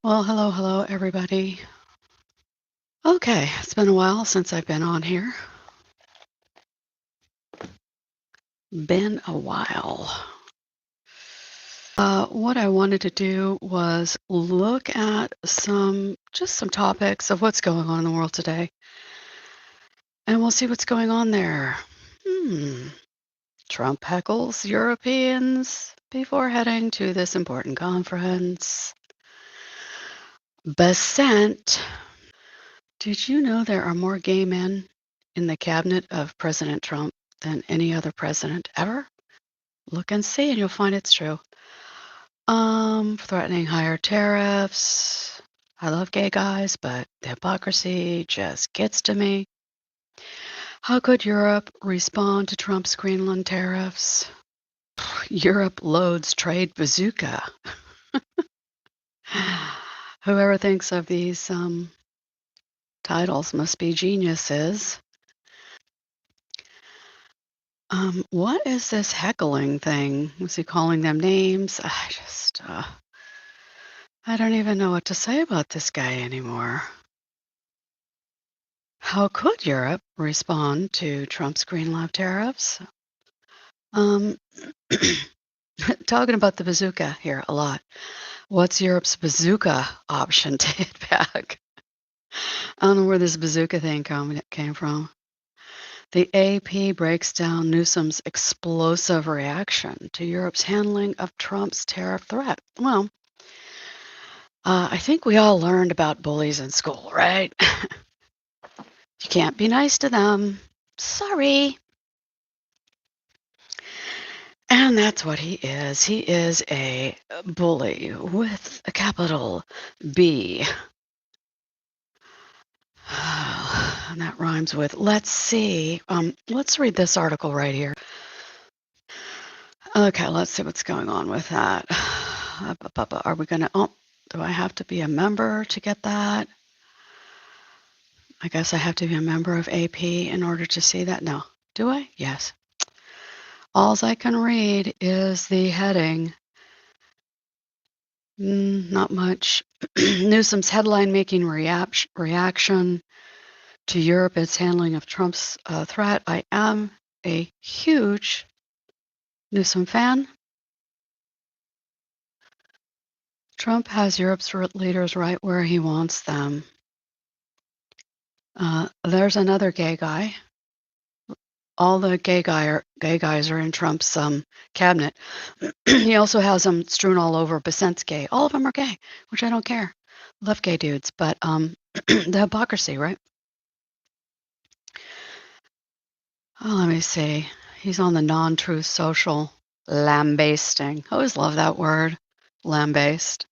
Well, hello, everybody. Okay, it's been a while since I've been on here. Been a while. What I wanted to do was look at just some topics of what's going on in the world today, and we'll see what's going on there. Hmm. Trump heckles Europeans before heading to this important conference. Besant. Did you know there are more gay men in the cabinet of President Trump than any other president ever? Look and see, and you'll find it's true. Threatening higher tariffs. I love gay guys, but the hypocrisy just gets to me. How could Europe respond to Trump's Greenland tariffs? Europe loads trade bazooka. Whoever thinks of these titles must be geniuses. What is this heckling thing? Was he calling them names? I don't even know what to say about this guy anymore. How could Europe respond to Trump's Greenland tariffs? Um, talking about the bazooka here a lot. What's Europe's bazooka option to hit back? I don't know where this bazooka thing came from. The AP breaks down Newsom's explosive reaction to Europe's handling of Trump's tariff threat. Well, I think we all learned about bullies in school, right? You can't be nice to them. Sorry. And that's what he is. He is a bully with a capital B. And that rhymes with, let's see. Let's read this article right here. Okay, let's see what's going on with that. Are we going to, do I have to be a member to get that? I guess I have to be a member of AP in order to see that. No. Do I? Yes. Alls I can read is the heading. Not much. Newsom's headline-making reaction to Europe, its handling of Trump's threat. I am a huge Newsom fan. Trump has Europe's leaders right where he wants them. There's another gay guy. All the gay guys are in Trump's cabinet. He also has them strewn all over. Besant's gay. All of them are gay, which I don't care. Love gay dudes, but the hypocrisy, right? Oh, let me see. He's on the non-truth social. Lambasting. I always love that word. Lambaste.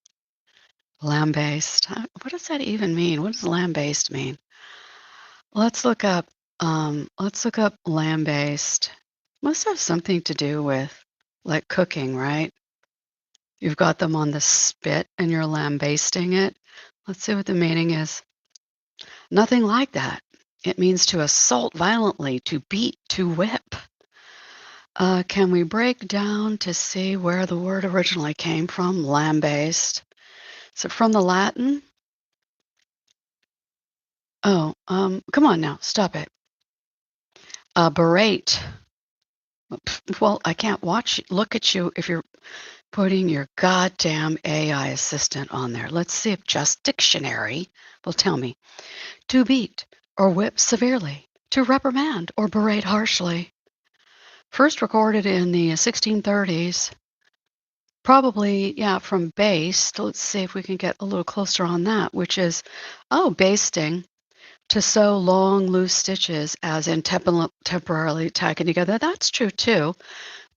Lambaste. What does that even mean? What does lambaste mean? Let's look up lambaste. Must have something to do with like cooking, right? You've got them on the spit and you're lambasting it. Let's see what the meaning is. Nothing like that. It means to assault violently, to beat, to whip. Can we break down to see where the word originally came from? Lambaste. Is it from the Latin? Oh, come on now, stop it. Berate. Well, I can't look at you if you're putting your goddamn AI assistant on there. Let's see if Just Dictionary will tell me. To beat or whip severely, to reprimand or berate harshly. First recorded in the 1630s. Probably, yeah, from baste. Let's see if we can get a little closer on that, which is, basting, to sew long, loose stitches as in temporarily tacking together. That's true, too.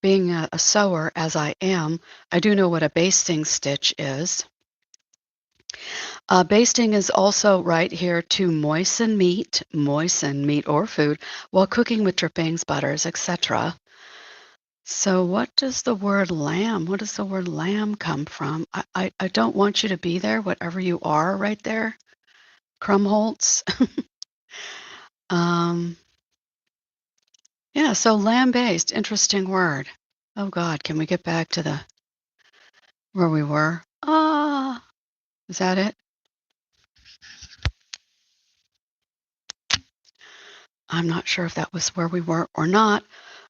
Being a sewer, as I am, I do know what a basting stitch is. Basting is also right here to moisten meat or food, while cooking with drippings, butters, etc. So what does the word lamb come from? I don't want you to be there, whatever you are right there, Krumholtz. Yeah, so lamb-based, interesting word. Oh God, can we get back to where we were? Is that it? I'm not sure if that was where we were or not.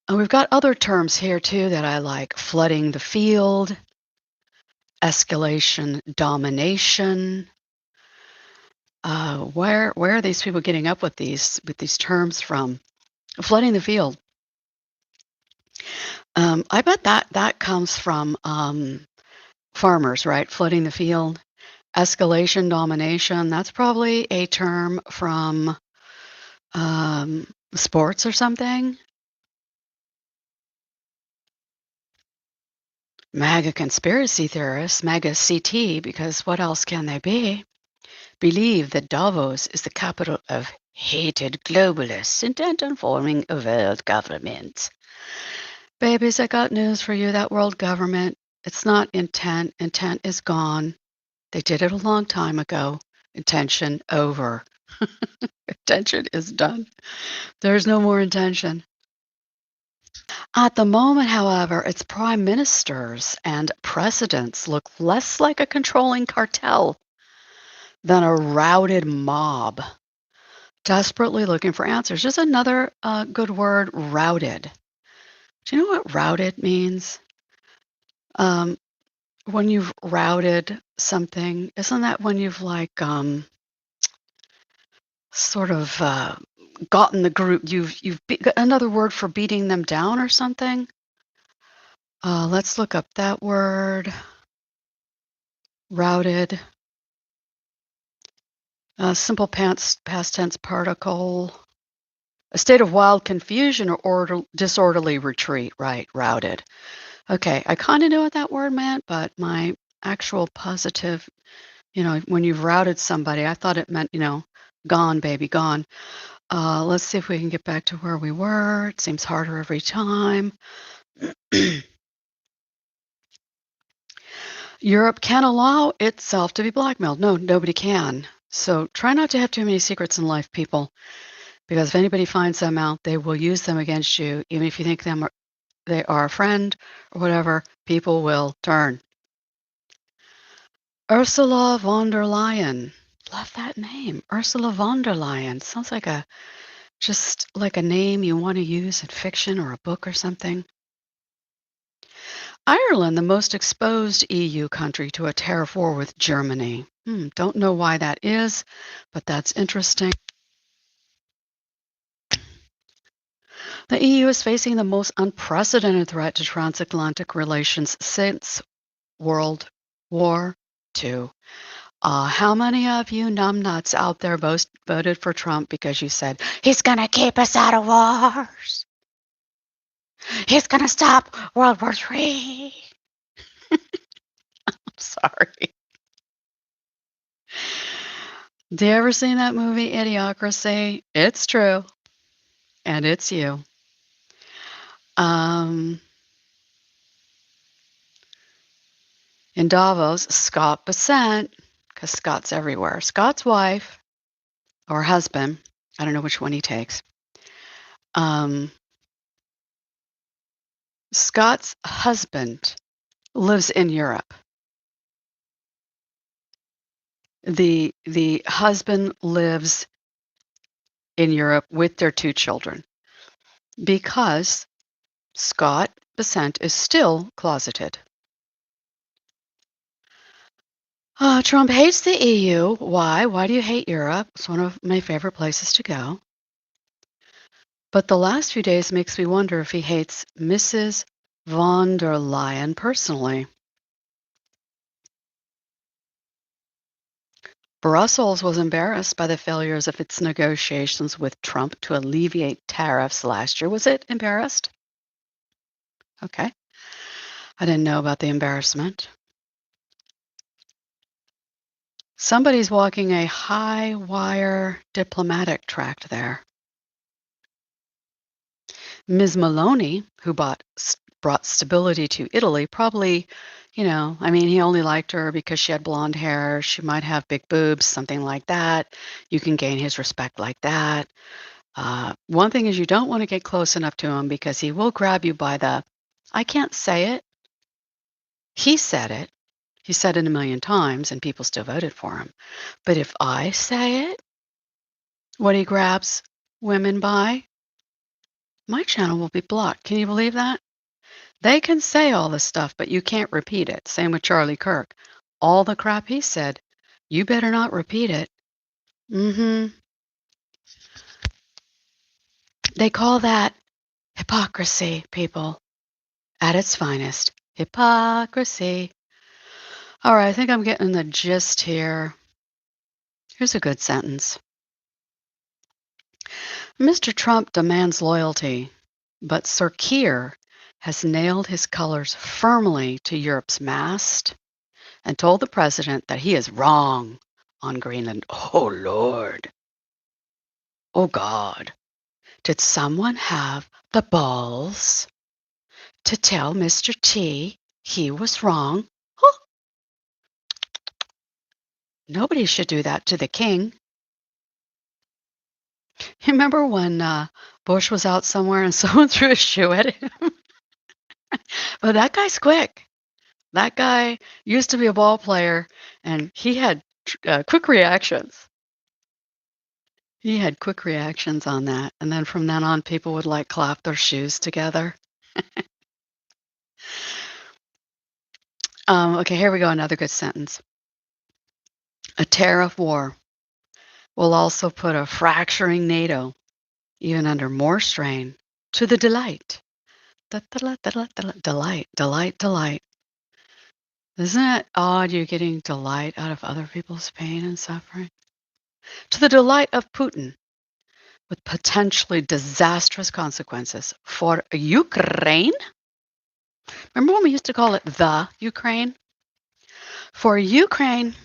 And we've got other terms here too that I like: flooding the field, escalation, domination. Where are these people getting up with these terms from? Flooding the field. I bet that comes from farmers, right? Flooding the field. Escalation, domination. That's probably a term from sports or something. MAGA conspiracy theorists, MAGA CT, because what else can they be? Believe that Davos is the capital of hated globalists intent on forming a world government. Babies, I got news for you. That world government, it's not intent. Intent is gone. They did it a long time ago. Intention over. Intention is done. There's no more intention. At the moment, however, its prime ministers and presidents look less like a controlling cartel than a routed mob, desperately looking for answers. Just another good word, routed. Do you know what routed means? Um, when you've routed something, isn't that when you've like sort of gotten the group? Another word for beating them down or something. Let's look up that word, routed. Simple past tense particle. A state of wild confusion or disorderly retreat, right? Routed. Okay, I kind of knew what that word meant, but my actual positive, when you've routed somebody, I thought it meant, gone, baby, gone. Let's see if we can get back to where we were. It seems harder every time. Europe can allow itself to be blackmailed. No, nobody can. So try not to have too many secrets in life, people, because if anybody finds them out, they will use them against you. Even if you think they are a friend or whatever, people will turn. Ursula von der Leyen. Love that name. Ursula von der Leyen. Sounds like just like a name you want to use in fiction or a book or something. Ireland, the most exposed EU country to a tariff war with Germany. Don't know why that is, but that's interesting. The EU is facing the most unprecedented threat to transatlantic relations since World War II. How many of you numbnuts out there voted for Trump because you said, he's going to keep us out of wars? He's going to stop World War III. Sorry. Do you ever seen that movie, Idiocracy? It's true. And it's you. In Davos, Scott Bessent, because Scott's everywhere, Scott's wife or husband, I don't know which one he takes. Scott's husband lives in Europe. The husband lives in Europe with their 2 children because Scott Bessent is still closeted. Trump hates the EU. Why? Why do you hate Europe? It's one of my favorite places to go. But the last few days makes me wonder if he hates Mrs. von der Leyen personally. Brussels was embarrassed by the failures of its negotiations with Trump to alleviate tariffs last year. Was it embarrassed? Okay. I didn't know about the embarrassment. Somebody's walking a high wire diplomatic tract there. Ms. Maloney, who brought stability to Italy, probably, he only liked her because she had blonde hair. She might have big boobs, something like that. You can gain his respect like that. One thing is you don't want to get close enough to him because he will grab you by I can't say it. He said it. He said it a million times and people still voted for him. But if I say it, what he grabs women by, my channel will be blocked. Can you believe that? They can say all this stuff, but you can't repeat it. Same with Charlie Kirk. All the crap he said, you better not repeat it. Mm-hmm. They call that hypocrisy, people, at its finest. Hypocrisy. All right, I think I'm getting the gist here. Here's a good sentence. Mr. Trump demands loyalty, but Sir Keir has nailed his colors firmly to Europe's mast and told the president that he is wrong on Greenland. Oh, Lord. Oh, God. Did someone have the balls to tell Mr. T he was wrong? Huh. Nobody should do that to the king. You remember when Bush was out somewhere and someone threw a shoe at him? Well, that guy's quick. That guy used to be a ball player, and he had quick reactions. He had quick reactions on that, and then from then on, people would like clap their shoes together. Okay, here we go. Another good sentence. A tariff war will also put a fracturing NATO even under more strain to the delight. Delight. Isn't it odd you're getting delight out of other people's pain and suffering? To the delight of Putin, with potentially disastrous consequences for Ukraine. Remember when we used to call it the Ukraine? For Ukraine,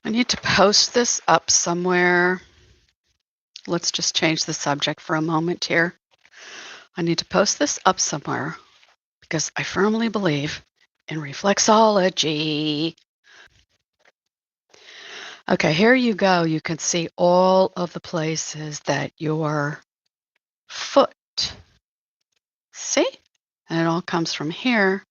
I need to post this up somewhere. Let's just change the subject for a moment here. I need to post this up somewhere because I firmly believe in reflexology. Okay, here you go. You can see all of the places that your foot, see? And it all comes from here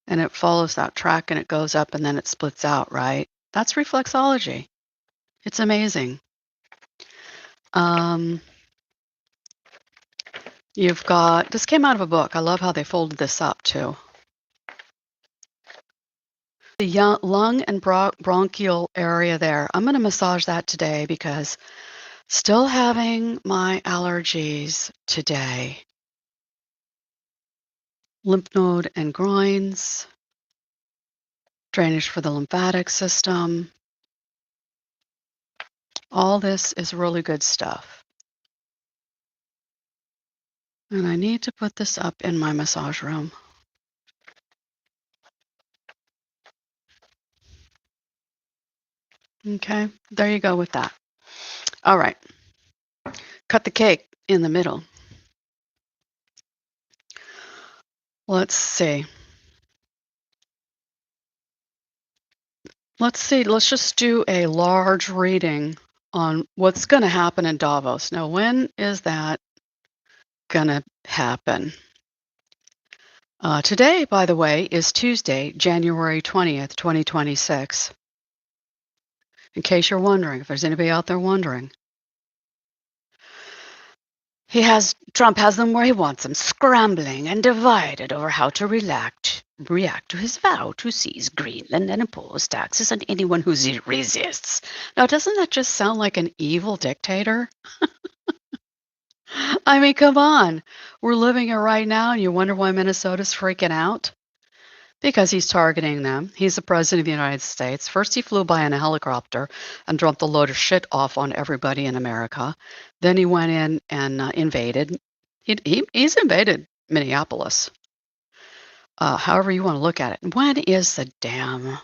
and it follows that track and it goes up and then it splits out, right? That's reflexology. It's amazing. You've got, this came out of a book. I love how they folded this up too. The lung and bronchial area there. I'm going to massage that today because still having my allergies today. Lymph node and groins, drainage for the lymphatic system. All this is really good stuff. And I need to put this up in my massage room. Okay, there you go with that. All right, cut the cake in the middle. Let's see. Let's just do a large reading on what's going to happen in Davos. Now, when is that going to happen? Today, by the way, is Tuesday, January 20th, 2026. In case you're wondering, if there's anybody out there wondering. Trump has them where he wants them, scrambling and divided over how to react to his vow to seize Greenland and impose taxes on anyone who resists. Now, doesn't that just sound like an evil dictator? I mean, come on. We're living it right now, and you wonder why Minnesota's freaking out? Because he's targeting them. He's the president of the United States. First, he flew by in a helicopter and dropped a load of shit off on everybody in America. Then he went in and invaded. He's invaded Minneapolis. However you want to look at it. When is the damn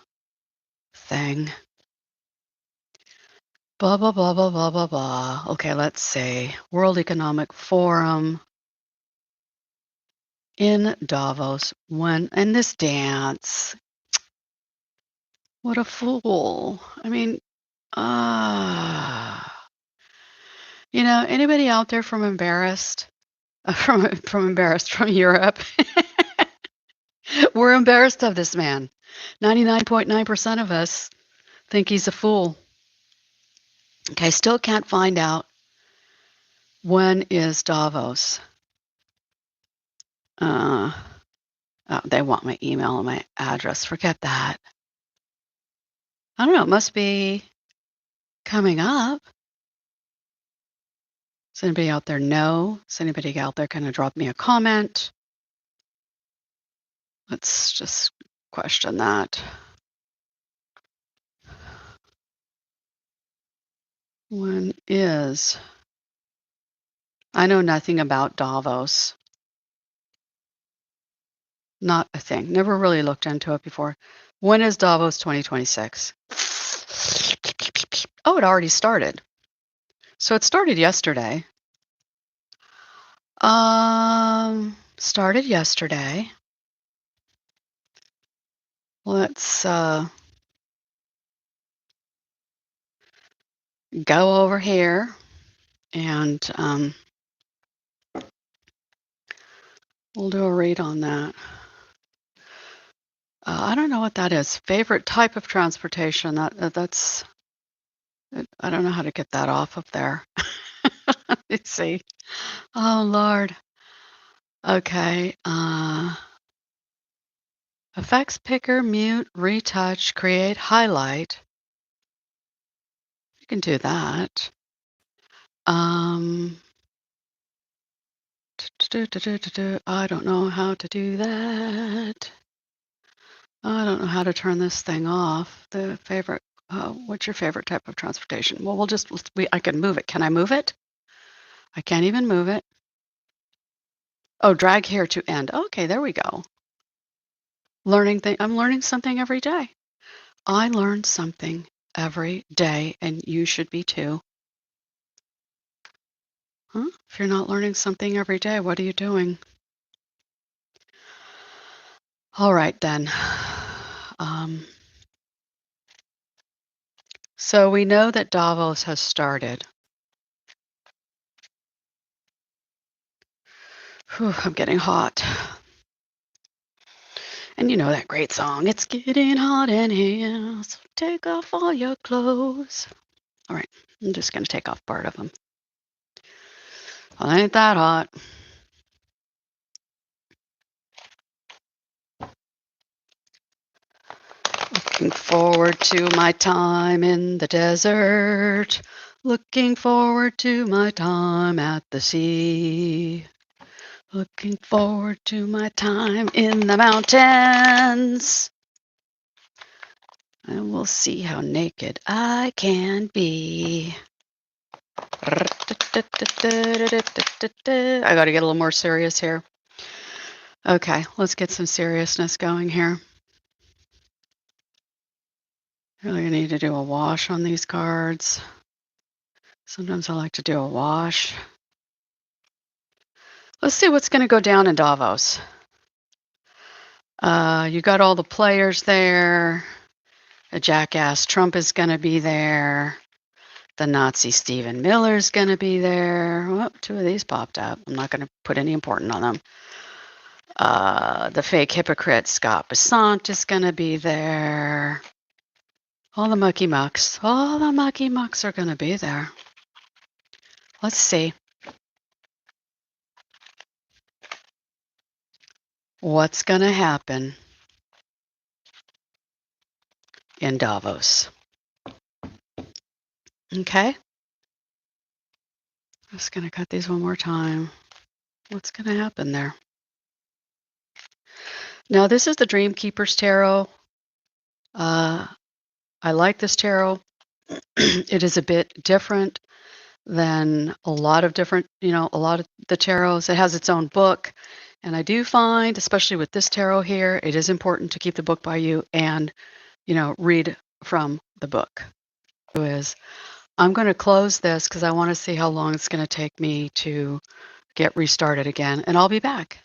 thing? Blah, blah, blah, blah, blah, blah, blah. Okay, let's see. World Economic Forum in Davos. When, and this dance. What a fool. I mean, anybody out there from embarrassed? From Europe? We're embarrassed of this man. 99.9% of us think he's a fool. Okay, still can't find out when is Davos. Uh, oh, they want my email and my address. Forget that. I don't know. It must be coming up. Does anybody out there know? Is anybody out there going to drop me a comment? Let's just question that. When is? I know nothing about Davos. Not a thing. Never really looked into it before. When is Davos 2026? Oh, it already started. So it started yesterday. Started yesterday. Let's go over here and we'll do a read on that. I don't know what that is. Favorite type of transportation. That's. I don't know how to get that off of there. Let's see. Oh Lord. Okay. Effects picker, mute, retouch, create, highlight. You can do that. I don't know how to do that. I don't know how to turn this thing off. The favorite. What's your favorite type of transportation? Well, I can move it. Can I move it? I can't even move it. Oh, drag here to end. Okay, there we go. I'm learning something every day. I learn something every day, and you should be too. Huh? If you're not learning something every day, what are you doing? All right, then. So we know that Davos has started. Whew, I'm getting hot. And you know that great song, "It's getting hot in here, so take off all your clothes." All right, I'm just going to take off part of them. Well, ain't that hot. Looking forward to my time in the desert. Looking forward to my time at the sea. Looking forward to my time in the mountains. And we'll see how naked I can be. I got to get a little more serious here. Okay, let's get some seriousness going here. Really need to do a wash on these cards. Sometimes I like to do a wash. Let's see what's going to go down in Davos. You got all the players there. A jackass Trump is going to be there. The Nazi Stephen Miller's going to be there. Well, two of these popped up. I'm not going to put any important on them. The fake hypocrite Scott Bessant is going to be there. All the mucky mucks. All the mucky mucks are going to be there. Let's see. What's going to happen in Davos? Okay. I'm just going to cut these one more time. What's going to happen there? Now, this is the Dream Keeper's Tarot. I like this tarot. It is a bit different than a lot of different, a lot of the tarots. It has its own book. And I do find, especially with this tarot here, it is important to keep the book by you and, read from the book. I'm going to close this because I want to see how long it's going to take me to get restarted again, and I'll be back.